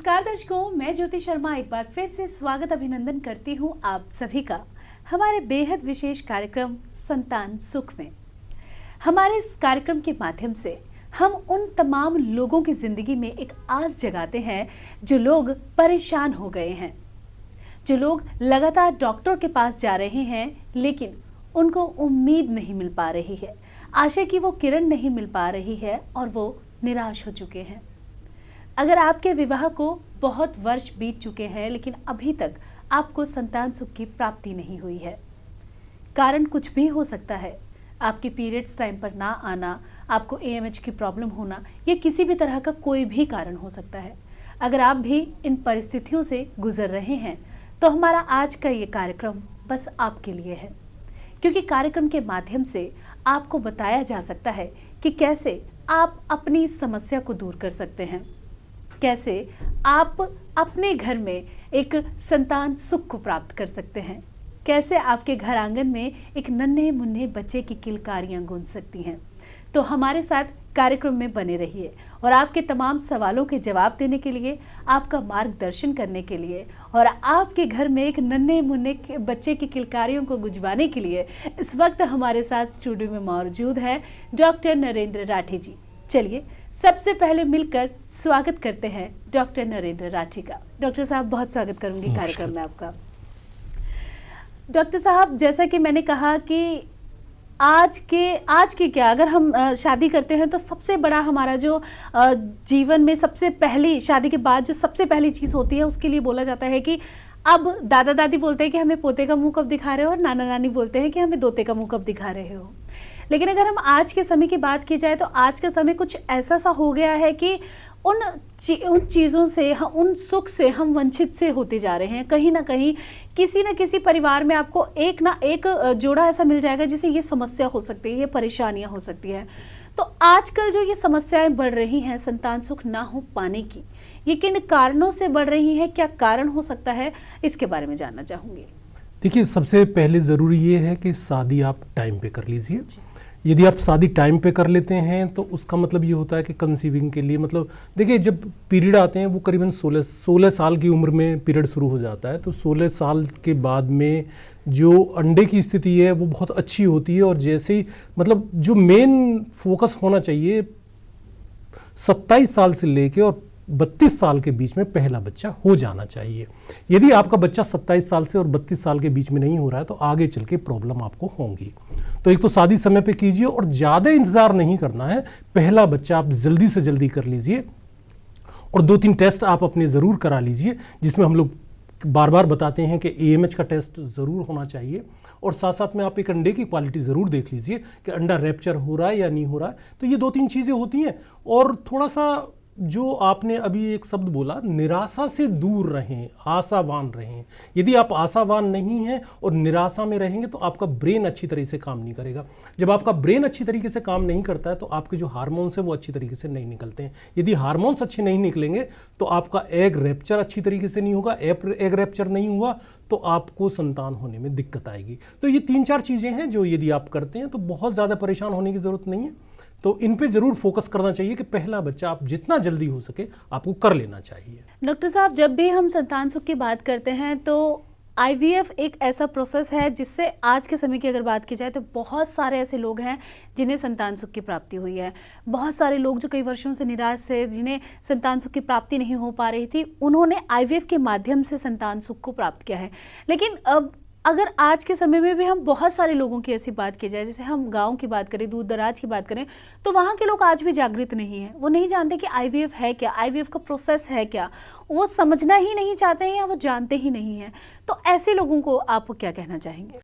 नमस्कार दर्शकों, मैं ज्योति शर्मा एक बार फिर से स्वागत अभिनंदन करती हूँ आप सभी का हमारे बेहद विशेष कार्यक्रम संतान सुख में। हमारे इस कार्यक्रम के माध्यम से हम उन तमाम लोगों की जिंदगी में एक आस जगाते हैं जो लोग परेशान हो गए हैं, जो लोग लगातार डॉक्टर के पास जा रहे हैं लेकिन उनको उम्मीद नहीं मिल पा रही है, आशा की वो किरण नहीं मिल पा रही है और वो निराश हो चुके हैं। अगर आपके विवाह को बहुत वर्ष बीत चुके हैं लेकिन अभी तक आपको संतान सुख की प्राप्ति नहीं हुई है, कारण कुछ भी हो सकता है। आपके पीरियड्स टाइम पर ना आना, आपको AMH की प्रॉब्लम होना, ये किसी भी तरह का कोई भी कारण हो सकता है। अगर आप भी इन परिस्थितियों से गुजर रहे हैं तो हमारा आज का ये कार्यक्रम बस आपके लिए है, क्योंकि कार्यक्रम के माध्यम से आपको बताया जा सकता है कि कैसे आप अपनी इस समस्या को दूर कर सकते हैं, कैसे आप अपने घर में एक संतान सुख को प्राप्त कर सकते हैं, कैसे आपके घर आंगन में एक नन्हे मुन्ने बच्चे की किलकारियां गूंज सकती हैं। तो हमारे साथ कार्यक्रम में बने रहिए और आपके तमाम सवालों के जवाब देने के लिए, आपका मार्गदर्शन करने के लिए और आपके घर में एक नन्हे मुन्ने बच्चे की किलकारियों को गुंजवाने के लिए इस वक्त हमारे साथ स्टूडियो में मौजूद है डॉक्टर नरेंद्र राठी जी। चलिए सबसे पहले मिलकर स्वागत करते हैं डॉक्टर नरेंद्र राठी का। डॉक्टर साहब, बहुत स्वागत करूंगी कार्यक्रम में आपका। डॉक्टर साहब, जैसा कि मैंने कहा कि आज के क्या, अगर हम शादी करते हैं तो सबसे बड़ा हमारा जो जीवन में सबसे पहली, शादी के बाद जो सबसे पहली चीज़ होती है उसके लिए बोला जाता है कि अब दादा दादी बोलते हैं कि हमें पोते का मुंह कब दिखा रहे हो और नाना नानी बोलते हैं कि हमें दोते का मुंह कब दिखा रहे हो। लेकिन अगर हम आज के समय की बात की जाए तो आज का समय कुछ ऐसा सा हो गया है कि उन चीज़ों से, उन सुख से हम वंचित से होते जा रहे हैं। कहीं ना कहीं किसी न किसी परिवार में आपको एक ना एक जोड़ा ऐसा मिल जाएगा जिसे ये समस्या हो सकती है, ये परेशानियां हो सकती है। तो आजकल जो ये समस्याएं बढ़ रही हैं संतान सुख ना हो पाने की, ये किन कारणों से बढ़ रही है, क्या कारण हो सकता है, इसके बारे में जानना चाहूँगी। देखिए, सबसे पहले ज़रूरी ये है कि शादी आप टाइम पे कर लीजिए। यदि आप शादी टाइम पे कर लेते हैं तो उसका मतलब ये होता है कि कंसीविंग के लिए, मतलब देखिए, जब पीरियड आते हैं वो करीबन 16 साल की उम्र में पीरियड शुरू हो जाता है। तो 16 साल के बाद में जो अंडे की स्थिति है वो बहुत अच्छी होती है और जैसे ही, मतलब जो मेन फोकस होना चाहिए 27 साल से लेके और 32 साल के बीच में पहला बच्चा हो जाना चाहिए। यदि आपका बच्चा 27 साल से और 32 साल के बीच में नहीं हो रहा है तो आगे चल के प्रॉब्लम आपको होंगी। तो एक तो शादी समय पे कीजिए और ज़्यादा इंतज़ार नहीं करना है, पहला बच्चा आप जल्दी से जल्दी कर लीजिए और 2-3 टेस्ट आप अपने ज़रूर करा लीजिए, जिसमें हम लोग बार बार बताते हैं कि AMH का टेस्ट ज़रूर होना चाहिए और साथ साथ में आप एक अंडे की क्वालिटी ज़रूर देख लीजिए कि अंडा रैप्चर हो रहा है या नहीं हो रहा है। तो ये 2-3 चीज़ें होती हैं। और थोड़ा सा जो आपने अभी एक शब्द बोला, निराशा से दूर रहें, आशावान रहें। यदि आप आशावान नहीं हैं और निराशा में रहेंगे तो आपका ब्रेन अच्छी तरीके से काम नहीं करेगा। जब आपका ब्रेन अच्छी तरीके से काम नहीं करता है तो आपके जो हार्मोन्स हैं वो अच्छी तरीके से नहीं निकलते हैं। यदि हार्मोन्स अच्छे नहीं निकलेंगे तो आपका एग रैप्चर अच्छी तरीके से नहीं होगा। एग रैप्चर नहीं हुआ तो आपको संतान होने में दिक्कत आएगी। तो ये 3-4 चीज़ें हैं जो यदि आप करते हैं तो बहुत ज़्यादा परेशान होने की ज़रूरत नहीं है। तो इन पे जरूर फोकस करना चाहिए कि पहला बच्चा आप जितना जल्दी हो सके आपको कर लेना चाहिए। डॉक्टर साहब, जब भी हम संतान सुख की बात करते हैं तो IVF एक ऐसा प्रोसेस है जिससे आज के समय की अगर बात की जाए तो बहुत सारे ऐसे लोग हैं जिन्हें संतान सुख की प्राप्ति हुई है। बहुत सारे लोग जो कई वर्षों से निराश थे, जिन्हें संतान सुख की प्राप्ति नहीं हो पा रही थी, उन्होंने IVF के माध्यम से संतान सुख को प्राप्त किया है। लेकिन अब अगर आज के समय में भी हम बहुत सारे लोगों की ऐसी बात की जाए, जैसे हम गांव की बात करें, दूर दराज की बात करें, तो वहाँ के लोग आज भी जागृत नहीं हैं। वो नहीं जानते कि IVF है क्या, IVF का प्रोसेस है क्या, वो समझना ही नहीं चाहते हैं या वो जानते ही नहीं हैं। तो ऐसे लोगों को आप क्या कहना चाहेंगे?